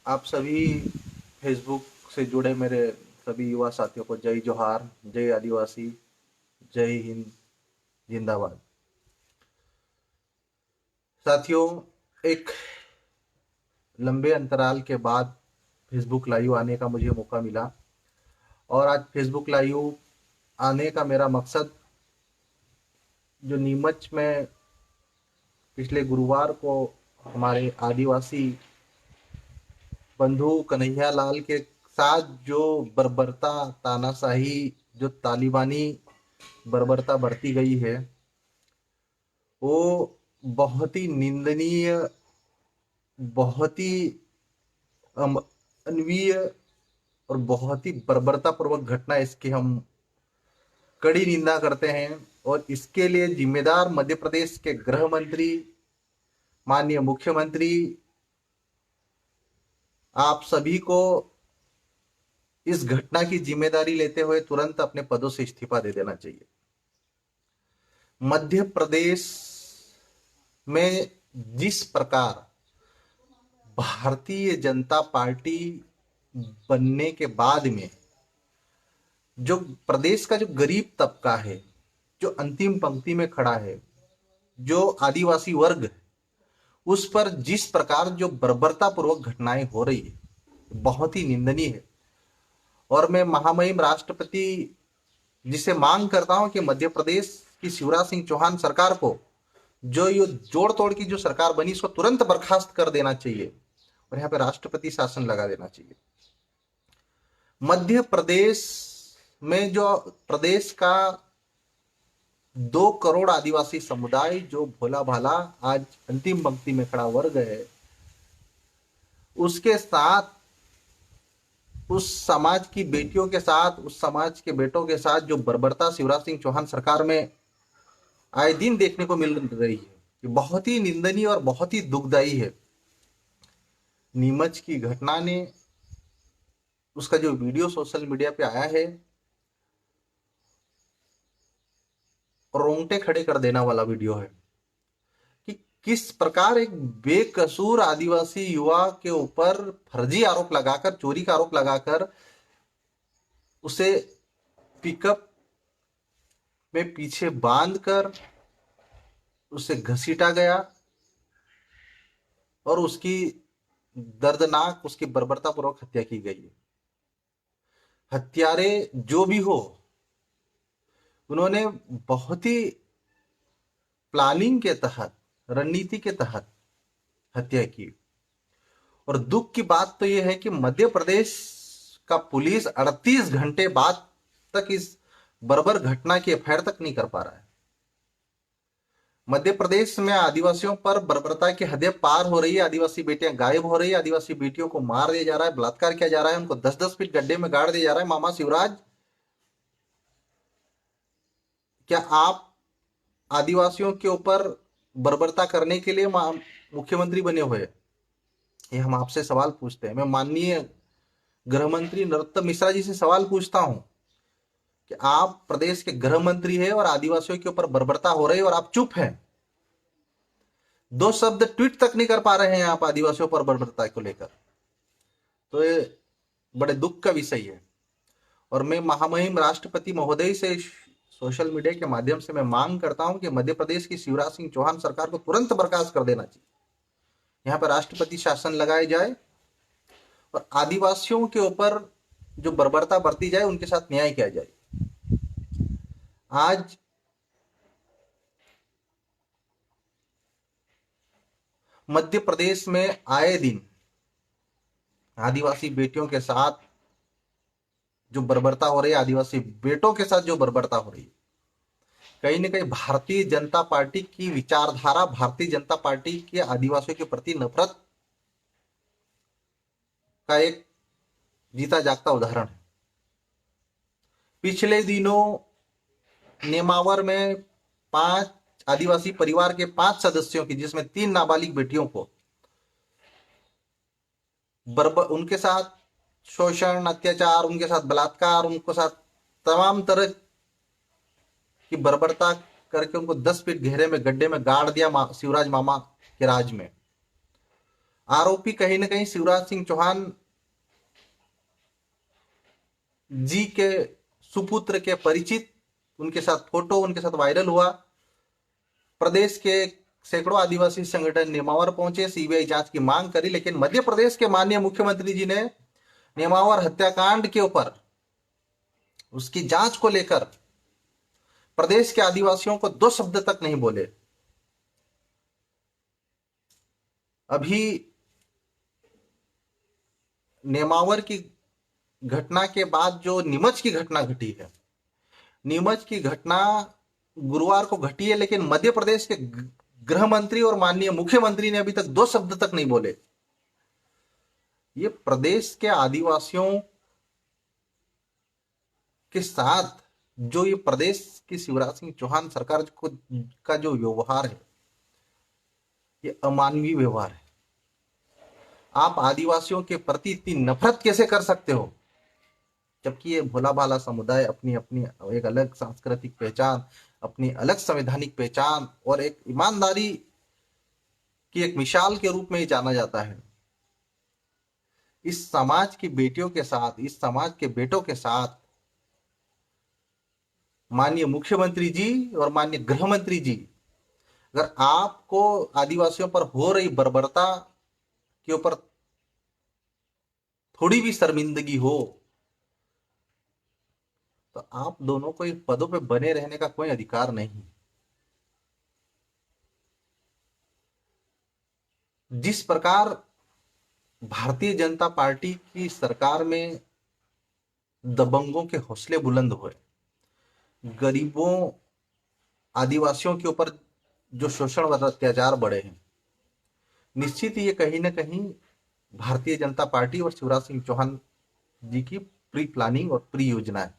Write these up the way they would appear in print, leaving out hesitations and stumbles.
आप सभी फेसबुक से जुड़े मेरे सभी युवा साथियों को जय जोहार, जय आदिवासी, जय हिंद, जिंदाबाद। साथियों, एक लंबे अंतराल के बाद फेसबुक लाइव आने का मुझे मौका मिला और आज फेसबुक लाइव आने का मेरा मकसद जो नीमच में पिछले गुरुवार को हमारे आदिवासी बंधु कन्हैया लाल के साथ जो बर्बरता, तानाशाही, जो तालिबानी बर्बरता बरती गई है, वो बहुत ही निंदनीय, बहुत ही अमानवीय और बहुत ही बर्बरतापूर्वक घटना। इसकी हम कड़ी निंदा करते हैं और इसके लिए जिम्मेदार मध्य प्रदेश के गृह मंत्री, माननीय मुख्यमंत्री, आप सभी को इस घटना की जिम्मेदारी लेते हुए तुरंत अपने पदों से इस्तीफा दे देना चाहिए। मध्य प्रदेश में जिस प्रकार भारतीय जनता पार्टी बनने के बाद में जो प्रदेश का जो गरीब तबका है, जो अंतिम पंक्ति में खड़ा है, जो आदिवासी वर्ग है, उस पर जिस प्रकार जो बर्बरतापूर्वक घटनाएं हो रही है, बहुत ही निंदनीय है। और मैं महामहिम राष्ट्रपति जी से मांग करता हूं कि मध्य प्रदेश की शिवराज सिंह चौहान सरकार को, जो ये जोड़ तोड़ की जो सरकार बनी, इसको तुरंत बर्खास्त कर देना चाहिए और यहाँ पे राष्ट्रपति शासन लगा देना चाहिए। मध्य प्रदेश में जो प्रदेश का 2 करोड़ आदिवासी समुदाय, जो भोला भाला आज अंतिम पंक्ति में खड़ा वर्ग है, उसके साथ, उस समाज की बेटियों के साथ, उस समाज के बेटों के साथ जो बर्बरता शिवराज सिंह चौहान सरकार में आए दिन देखने को मिल रही है, ये बहुत ही निंदनीय और बहुत ही दुखदायी है। नीमच की घटना ने, उसका जो वीडियो सोशल मीडिया पे आया है, रोंगटे खड़े कर देने वाला वीडियो है कि किस प्रकार एक बेकसूर आदिवासी युवा के ऊपर फर्जी आरोप लगाकर, चोरी का आरोप लगाकर उसे पिकअप में पीछे बांधकर उसे घसीटा गया और उसकी दर्दनाक, उसकी बर्बरतापूर्वक हत्या की गई है। हत्यारे जो भी हो, उन्होंने बहुत ही प्लानिंग के तहत, रणनीति के तहत हत्या की। और दुख की बात तो यह है कि मध्य प्रदेश का पुलिस 38 घंटे बाद तक इस बर्बर घटना की एफआईआर तक नहीं कर पा रहा है। मध्य प्रदेश में आदिवासियों पर बर्बरता की हदें पार हो रही है, आदिवासी बेटियां गायब हो रही है, आदिवासी बेटियों को मार दिया जा रहा है, बलात्कार किया जा रहा है, उनको 10-10 फीट गड्ढे में गाड़ दिया जा रहा है। मामा शिवराज, क्या आप आदिवासियों के ऊपर बर्बरता करने के लिए मुख्यमंत्री बने हुए? ये हम आपसे सवाल पूछते हैं। मैं माननीय गृह मंत्री नरोत्तम मिश्रा जी से सवाल पूछता हूं कि आप प्रदेश के गृह मंत्री हैं और आदिवासियों के ऊपर बर्बरता हो रही है और आप चुप हैं। 2 शब्द ट्वीट तक नहीं कर पा रहे हैं आप आदिवासियों पर बर्बरता को लेकर। तो ये बड़े दुख का विषय है और मैं महामहिम राष्ट्रपति महोदय से सोशल मीडिया के माध्यम से मैं मांग करता हूं कि मध्य प्रदेश की शिवराज सिंह चौहान सरकार को तुरंत बर्खास्त कर देना चाहिए, यहाँ पर राष्ट्रपति शासन लगाए जाए और आदिवासियों के ऊपर जो बर्बरता बरती जाए, उनके साथ न्याय किया जाए। आज मध्य प्रदेश में आए दिन आदिवासी बेटियों के साथ जो बर्बरता हो रही है, आदिवासी बेटों के साथ जो बर्बरता हो रही है, कहीं ना कहीं भारतीय जनता पार्टी की विचारधारा, भारतीय जनता पार्टी की आदिवासियों के प्रति नफरत का एक जीता जागता उदाहरण है। पिछले दिनों नेमावर में 5 आदिवासी परिवार के 5 सदस्यों की, जिसमें 3 नाबालिग बेटियों को उनके साथ शोषण, अत्याचार, उनके साथ बलात्कार, उनके साथ तमाम तरह की बर्बरता करके उनको 10 फीट गहरे में गड्ढे में गाड़ दिया शिवराज मामा के राज में। आरोपी कहीं ना कहीं शिवराज सिंह चौहान जी के सुपुत्र के परिचित, उनके साथ फोटो उनके साथ वायरल हुआ। प्रदेश के सैकड़ों आदिवासी संगठन नेमावर पहुंचे, सीबीआई जांच की मांग करी, लेकिन मध्य प्रदेश के माननीय मुख्यमंत्री जी ने नेमावर हत्याकांड के ऊपर उसकी जांच को लेकर प्रदेश के आदिवासियों को दो शब्द तक नहीं बोले। अभी नेमावर की घटना के बाद जो नीमच की घटना घटी है, नीमच की घटना गुरुवार को घटी है, लेकिन मध्य प्रदेश के गृह मंत्री और माननीय मुख्यमंत्री ने अभी तक दो शब्द तक नहीं बोले। ये प्रदेश के आदिवासियों के साथ जो ये प्रदेश की शिवराज सिंह चौहान सरकार का जो व्यवहार है, ये अमानवीय व्यवहार है। आप आदिवासियों के प्रति इतनी नफरत कैसे कर सकते हो, जबकि ये भोला भाला समुदाय अपनी अपनी एक अलग सांस्कृतिक पहचान, अपनी अलग संवैधानिक पहचान और एक ईमानदारी की एक मिसाल के रूप में जाना जाता है। इस समाज की बेटियों के साथ, इस समाज के बेटों के साथ माननीय मुख्यमंत्री जी और माननीय गृह मंत्री जी, अगर आपको आदिवासियों पर हो रही बर्बरता के ऊपर थोड़ी भी शर्मिंदगी हो, तो आप दोनों को इन पदों पे बने रहने का कोई अधिकार नहीं। जिस प्रकार भारतीय जनता पार्टी की सरकार में दबंगों के हौसले बुलंद हुए, गरीबों आदिवासियों के ऊपर जो शोषण व अत्याचार बढ़े हैं, निश्चित ही ये कहीं ना कहीं भारतीय जनता पार्टी और शिवराज सिंह चौहान जी की प्री प्लानिंग और प्री योजना है।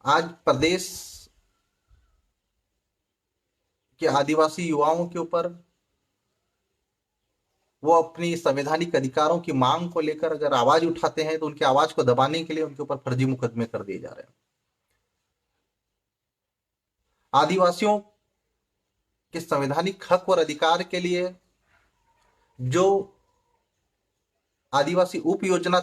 आज प्रदेश के आदिवासी युवाओं के ऊपर वो अपनी संवैधानिक अधिकारों की मांग को लेकर अगर आवाज उठाते हैं, तो उनकी आवाज को दबाने के लिए उनके ऊपर फर्जी मुकदमे कर दिए जा रहे हैं। आदिवासियों के संवैधानिक हक और अधिकार के लिए जो आदिवासी उप योजना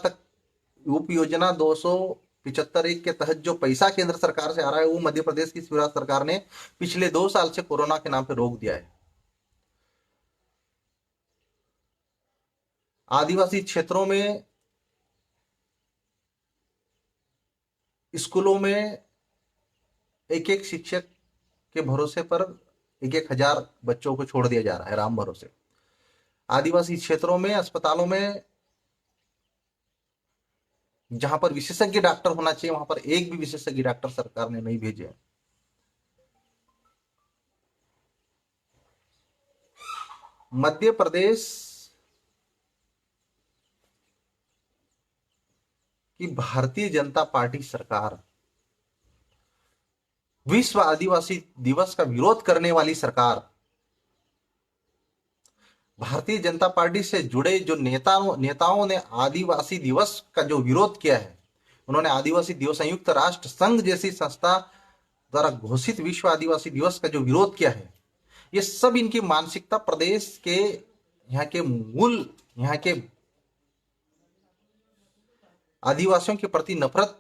275 के तहत जो पैसा केंद्र सरकार से आ रहा है, वो मध्य प्रदेश की शिवराज सरकार ने पिछले 2 साल से कोरोना के नाम पे रोक दिया है। आदिवासी क्षेत्रों में स्कूलों में एक एक शिक्षक के भरोसे पर 1,000 बच्चों को छोड़ दिया जा रहा है, राम भरोसे। आदिवासी क्षेत्रों में अस्पतालों में जहां पर विशेषज्ञ डॉक्टर होना चाहिए, वहां पर एक भी विशेषज्ञ डॉक्टर सरकार ने नहीं भेजे। मध्य प्रदेश की भारतीय जनता पार्टी सरकार विश्व आदिवासी दिवस का विरोध करने वाली सरकार, भारतीय जनता पार्टी से जुड़े जो नेताओं ने आदिवासी दिवस का जो विरोध किया है, उन्होंने आदिवासी दिवस संयुक्त राष्ट्र संघ जैसी संस्था द्वारा घोषित विश्व आदिवासी दिवस का जो विरोध किया है, ये सब इनकी मानसिकता प्रदेश के यहाँ के आदिवासियों के प्रति नफरत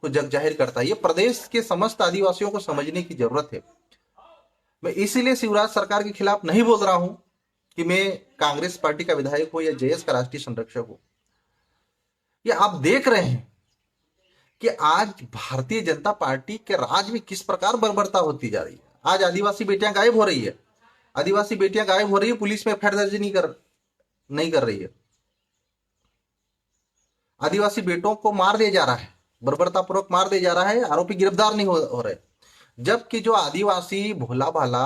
को जग जाहिर करता है। ये प्रदेश के समस्त आदिवासियों को समझने की जरूरत है। मैं इसीलिए शिवराज सरकार के खिलाफ नहीं बोल रहा हूं कि मैं कांग्रेस पार्टी का विधायक हूं या जेएस का राष्ट्रीय संरक्षक हूं। ये आप देख रहे हैं कि आज भारतीय जनता पार्टी के राज में किस प्रकार बर्बरता होती जा रही है। आज आदिवासी बेटियां गायब हो रही है, आदिवासी बेटियां गायब हो रही है, पुलिस में एफआईआर दर्ज नहीं कर रही है। आदिवासी बेटों को मार दिया जा रहा है, बर्बरता पूर्वक मार दिया जा रहा है, आरोपी गिरफ्तार नहीं हो रहे। जबकि जो आदिवासी भोला भाला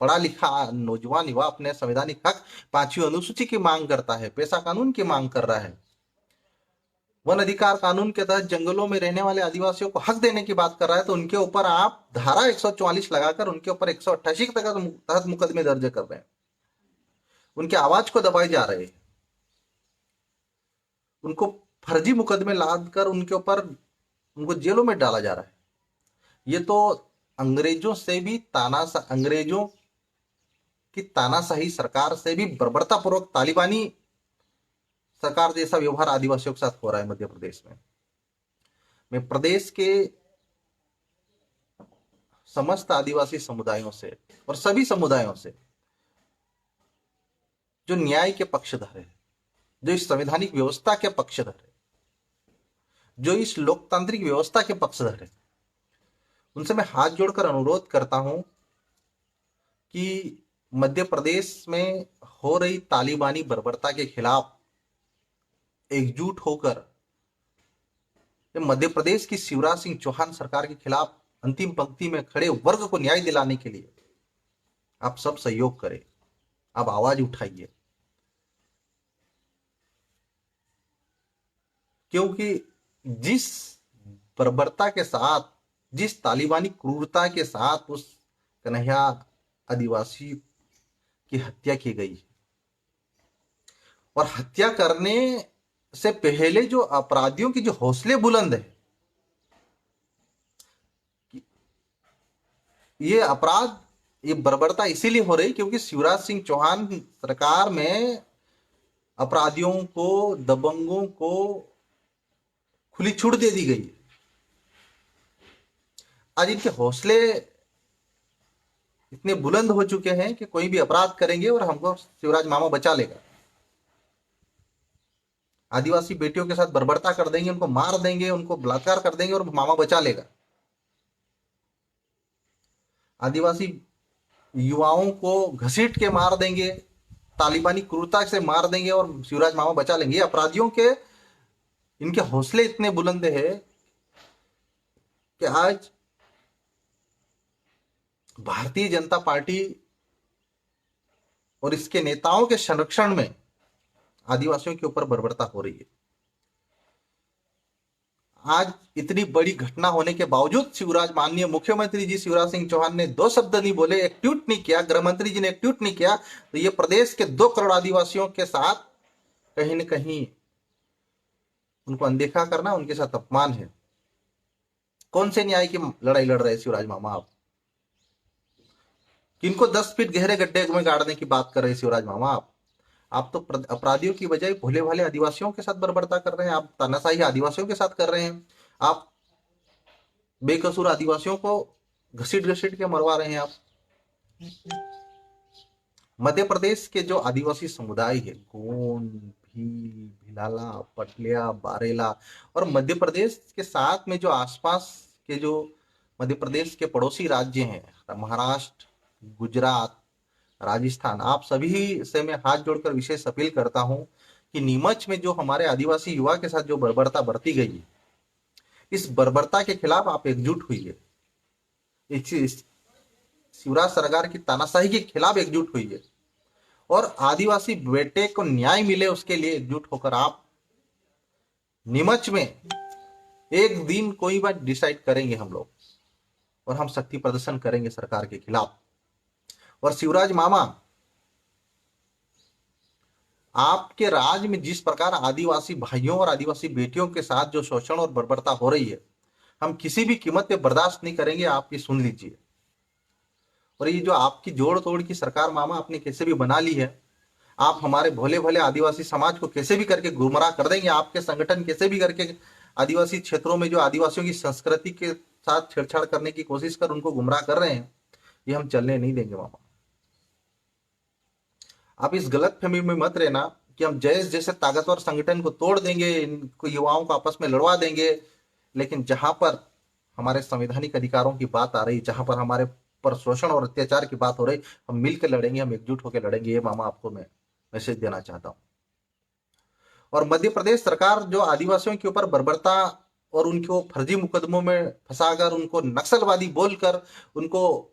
पढ़ा लिखा नौजवान युवा अपने संवैधानिक हक 5वीं अनुसूची की मांग करता है, पेशा कानून की मांग कर रहा है, वन अधिकार कानून के तहत जंगलों में रहने वाले आदिवासियों को हक देने की बात कर रहा है, तो उनके ऊपर आप धारा 144 लगाकर उनके ऊपर 188 के तहत मुकदमे दर्ज कर रहे हैं, उनकी आवाज को दबाए जा रहे हैं, उनको फर्जी मुकदमे लाद कर उनको जेलों में डाला जा रहा है। ये तो अंग्रेजों से भी अंग्रेजों की तानाशाही सरकार से भी बर्बरतापूर्वक तालिबानी सरकार जैसा व्यवहार आदिवासियों के साथ हो रहा है मध्य प्रदेश में। मैं प्रदेश के समस्त आदिवासी समुदायों से और सभी समुदायों से जो न्याय के पक्षधर है, जो इस संवैधानिक व्यवस्था के पक्षधर है, जो इस लोकतांत्रिक व्यवस्था के पक्षधर है, उनसे मैं हाथ जोड़कर अनुरोध करता हूं कि मध्य प्रदेश में हो रही तालिबानी बर्बरता के खिलाफ एकजुट होकर मध्य प्रदेश की शिवराज सिंह चौहान सरकार के खिलाफ अंतिम पंक्ति में खड़े वर्ग को न्याय दिलाने के लिए आप सब सहयोग करें, आप आवाज उठाइए। क्योंकि जिस बर्बरता के साथ, जिस तालिबानी क्रूरता के साथ उस कन्हैया आदिवासी की हत्या की गई और हत्या करने से पहले जो अपराधियों की जो हौसले बुलंद है, ये अपराध, ये बर्बरता इसीलिए हो रही क्योंकि शिवराज सिंह चौहान सरकार में अपराधियों को, दबंगों को खुली छूट दे दी गई। आज इनके हौसले इतने बुलंद हो चुके हैं कि कोई भी अपराध करेंगे और हमको शिवराज मामा बचा लेगा। आदिवासी बेटियों के साथ बर्बरता कर देंगे, उनको मार देंगे, उनको बलात्कार कर देंगे और मामा बचा लेगा। आदिवासी युवाओं को घसीट के मार देंगे, तालिबानी क्रूरता से मार देंगे और शिवराज मामा बचा लेंगे। अपराधियों के इनके हौसले इतने बुलंद है कि आज भारतीय जनता पार्टी और इसके नेताओं के संरक्षण में आदिवासियों के ऊपर बर्बरता हो रही है। आज इतनी बड़ी घटना होने के बावजूद शिवराज, माननीय मुख्यमंत्री जी शिवराज सिंह चौहान ने दो शब्द नहीं बोले, एक ट्वीट नहीं किया, गृह मंत्री जी ने एक ट्वीट नहीं किया। तो ये प्रदेश के 2 करोड़ आदिवासियों के साथ कहीं न कहीं उनको अनदेखा करना, उनके साथ अपमान है। कौन से न्याय की लड़ाई लड़ रहे शिवराज मामा आप? किनको 10 फीट गहरे गड्ढे में गाड़ने की बात कर रहे शिवराज मामा आप तो अपराधियों की बजाय भोले भाले आदिवासियों के साथ बर्बरता कर रहे हैं। आप तानाशाही आदिवासियों के साथ कर रहे हैं। आप बेकसूर आदिवासियों को घसीट घसीट के मरवा रहे हैं। आप मध्य प्रदेश के जो आदिवासी समुदाय है, गोंड, भील, भिलाला, पटलिया, बारेला और मध्य प्रदेश के साथ में जो आसपास के जो मध्य प्रदेश के पड़ोसी राज्य हैं, महाराष्ट्र, गुजरात, राजस्थान, आप सभी से मैं हाथ जोड़कर विशेष अपील करता हूं कि नीमच में जो हमारे आदिवासी युवा के साथ जो बर्बरता बरती गई है, इस बर्बरता के खिलाफ आप एकजुट हुई है। शिवराज सरकार की तानाशाही के खिलाफ एकजुट हुई है और आदिवासी बेटे को न्याय मिले उसके लिए एकजुट होकर आप नीमच में एक दिन कोई बात डिसाइड करेंगे हम लोग और हम शक्ति प्रदर्शन करेंगे सरकार के खिलाफ। और शिवराज मामा, आपके राज में जिस प्रकार आदिवासी भाइयों और आदिवासी बेटियों के साथ जो शोषण और बर्बरता हो रही है, हम किसी भी कीमत पे बर्दाश्त नहीं करेंगे। आप ये सुन लीजिए। और ये जो आपकी जोड़ तोड़ की सरकार मामा आपने कैसे भी बना ली है, आप हमारे भोले भले आदिवासी समाज को कैसे भी करके गुमराह कर देंगे। आपके संगठन कैसे भी करके आदिवासी क्षेत्रों में जो आदिवासियों की संस्कृति के साथ छेड़छाड़ करने की कोशिश कर उनको गुमराह कर रहे हैं, ये हम चलने नहीं देंगे मामा। आप इस गलत फहमी में मत रहना कि हम जैसे ताकतवर संगठन को तोड़ देंगे, इनको युवाओं को आपस में लड़वा देंगे। लेकिन जहां पर हमारे संवैधानिक अधिकारों की बात आ रही, जहां पर हमारे पर शोषण और अत्याचार की बात हो रही, हम मिलकर लड़ेंगे, हम एकजुट होकर लड़ेंगे। ये मामा आपको मैं मैसेज देना चाहता हूं। और मध्य प्रदेश सरकार जो आदिवासियों के ऊपर बर्बरता और उनको फर्जी मुकदमों में फंसाकर, उनको नक्सलवादी बोलकर उनको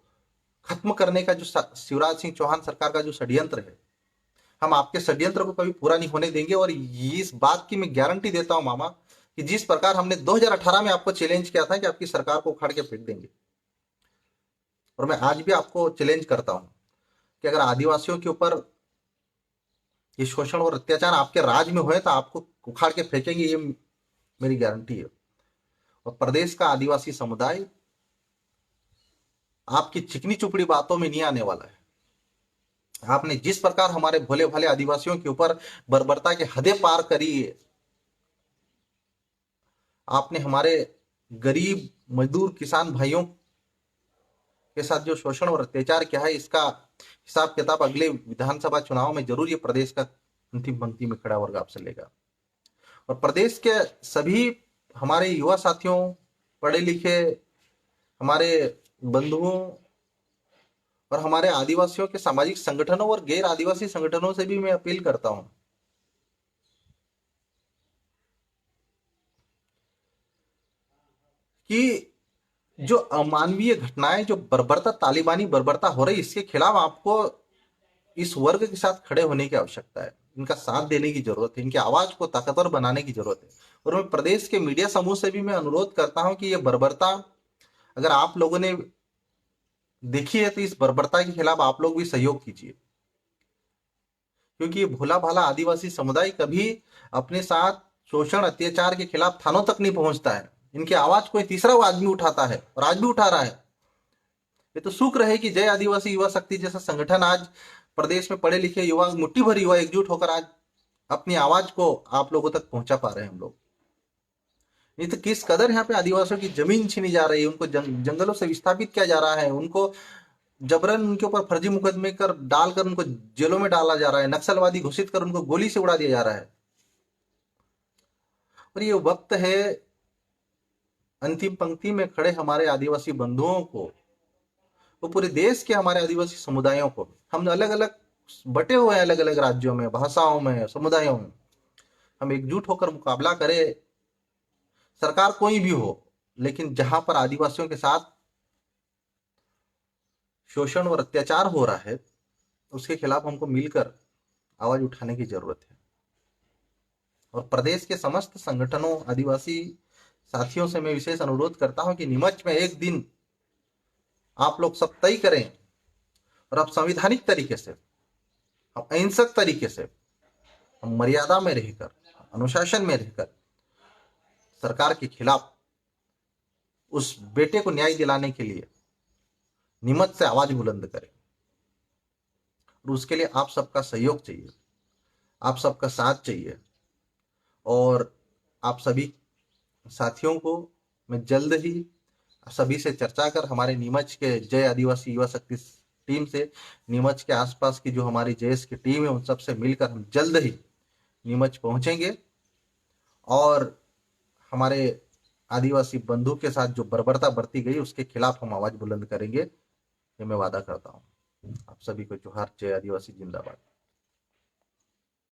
खत्म करने का जो शिवराज सिंह चौहान सरकार का जो षड्यंत्र है, हम आपके षड्यंत्र को कभी पूरा नहीं होने देंगे। और इस बात की मैं गारंटी देता हूं मामा कि जिस प्रकार हमने 2018 में आपको चैलेंज किया था कि आपकी सरकार को उखाड़ के फेंक देंगे, और मैं आज भी आपको चैलेंज करता हूं कि अगर आदिवासियों के ऊपर ये शोषण और अत्याचार आपके राज में हुए तो आपको उखाड़ के फेंकेंगे, ये मेरी गारंटी है। और प्रदेश का आदिवासी समुदाय आपकी चिकनी चुपड़ी बातों में नहीं आने वाला है। आपने जिस प्रकार हमारे भोले भाले आदिवासियों के ऊपर बर्बरता की हदें पार करी है, आपने हमारे गरीब मजदूर किसान भाइयों के साथ जो शोषण और अत्याचार किया है, इसका हिसाब किताब अगले विधानसभा चुनाव में जरूर ये प्रदेश का अंतिम पंक्ति में खड़ा वर्ग आपसे लेगा। और प्रदेश के सभी हमारे युवा साथियों, पढ़े लिखे हमारे बंधुओं और हमारे आदिवासियों के सामाजिक संगठनों और गैर आदिवासी संगठनों से भी मैं अपील करता हूं कि जो अमानवीय घटनाएं, जो बर्बरता, तालिबानी बर्बरता हो रही, इसके खिलाफ आपको इस वर्ग के साथ खड़े होने की आवश्यकता है। इनका साथ देने की जरूरत है, इनकी आवाज को ताकतवर बनाने की जरूरत है। और मैं प्रदेश के मीडिया समूह से भी मैं अनुरोध करता हूं कि ये बर्बरता अगर आप लोगों ने देखी है तो इस बर्बरता के खिलाफ आप लोग भी सहयोग कीजिए, क्योंकि ये भोला भाला आदिवासी समुदाय कभी अपने साथ शोषण अत्याचार के खिलाफ थानों तक नहीं पहुंचता है। इनकी आवाज कोई तीसरा आदमी उठाता है और आज भी उठा रहा है। ये तो शुक्र है कि जय आदिवासी युवा शक्ति जैसा संगठन आज प्रदेश में पढ़े लिखे युवा, मुट्ठी भर युवा एकजुट होकर आज अपनी आवाज को आप लोगों तक पहुंचा पा रहे हैं हम लोग। नहीं तो किस कदर यहाँ पे आदिवासियों की जमीन छीनी जा रही है, उनको जंगलों से विस्थापित किया जा रहा है, उनको जबरन उनके ऊपर फर्जी मुकदमे कर डालकर उनको जेलों में डाला जा रहा है, नक्सलवादी घोषित कर उनको गोली से उड़ा दिया जा रहा है। और ये वक्त है अंतिम पंक्ति में खड़े हमारे आदिवासी बंधुओं को, वो पूरे देश के हमारे आदिवासी समुदायों को, हम अलग अलग बटे हुए हैं, अलग अलग राज्यों में, भाषाओं में, समुदायों में, हम एकजुट होकर मुकाबला करें। सरकार कोई भी हो, लेकिन जहां पर आदिवासियों के साथ शोषण और अत्याचार हो रहा है, उसके खिलाफ हमको मिलकर आवाज उठाने की जरूरत है। और प्रदेश के समस्त संगठनों, आदिवासी साथियों से मैं विशेष अनुरोध करता हूं कि नीमच में एक दिन आप लोग सब तय करें और आप संवैधानिक तरीके से, हम अहिंसक तरीके से, हम मर्यादा में रहकर, अनुशासन में रहकर सरकार के खिलाफ उस बेटे को न्याय दिलाने के लिए नीमच से आवाज बुलंद करें। और उसके लिए आप सबका सहयोग चाहिए, आप सबका साथ चाहिए। और आप सभी साथियों को मैं जल्द ही सभी से चर्चा कर हमारे नीमच के जय आदिवासी युवा शक्ति टीम से, नीमच के आसपास की जो हमारी जेएस की टीम है, उन सबसे मिलकर हम जल्द ही नीमच पहुंचेंगे और हमारे आदिवासी बंधु के साथ जो बर्बरता बरती गई उसके खिलाफ हम आवाज बुलंद करेंगे। ये मैं वादा करता हूँ। आप सभी को जोहार। जय आदिवासी जिंदाबाद।